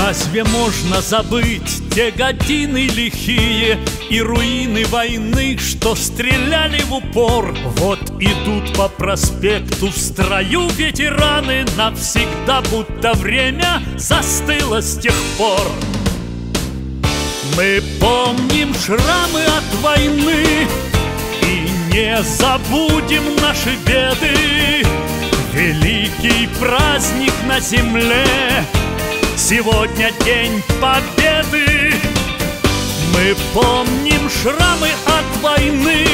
Разве можно забыть те годины лихие и руины войны, что стреляли в упор? Вот идут по проспекту в строю ветераны, навсегда будто время застыло с тех пор. Мы помним шрамы от войны и не забудем наши беды. Великий праздник на земле, сегодня день победы. Мы помним шрамы от войны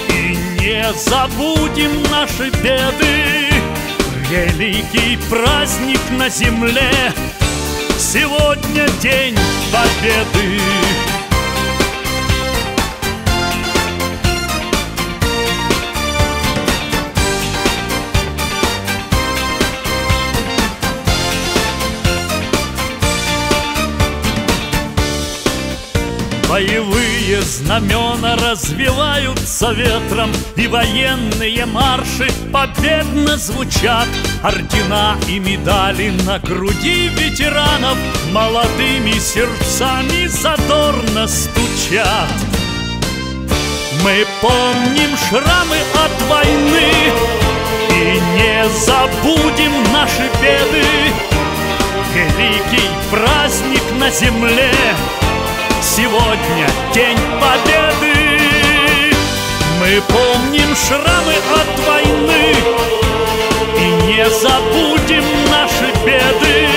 и не забудем наши беды. Великий праздник на земле, сегодня день победы. Боевые знамена развиваются ветром, и военные марши победно звучат. Ордена и медали на груди ветеранов молодыми сердцами задорно стучат. Мы помним шрамы от войны и не забудем наши беды. Великий праздник на земле, сегодня день победы. Мы помним шрамы от войны и не забудем наши беды.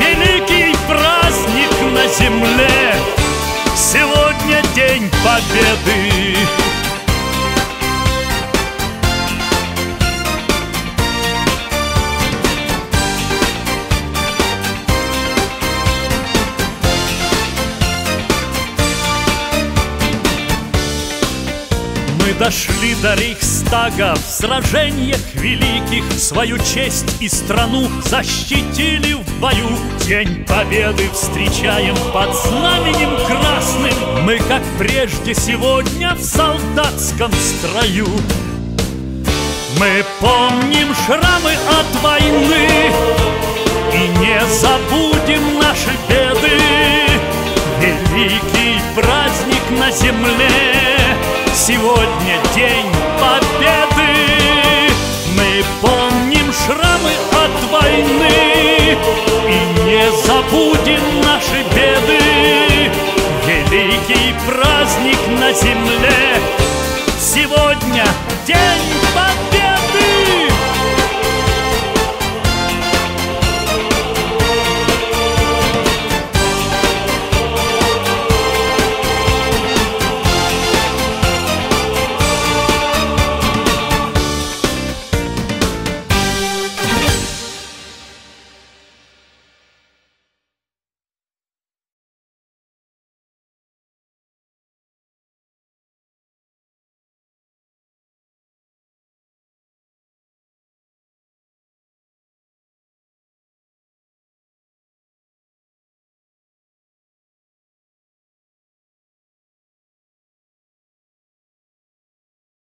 Великий праздник на земле, сегодня день победы. Мы дошли до Рейхстага в сражениях великих, свою честь и страну защитили в бою. День победы встречаем под знаменем красным, мы, как прежде, сегодня в солдатском строю. Мы помним шрамы от войны и не забудем наши беды. Великий праздник на земле, сегодня день победы. Мы помним шрамы от войны и не забудем наши беды. Великий праздник на земле, сегодня день победы.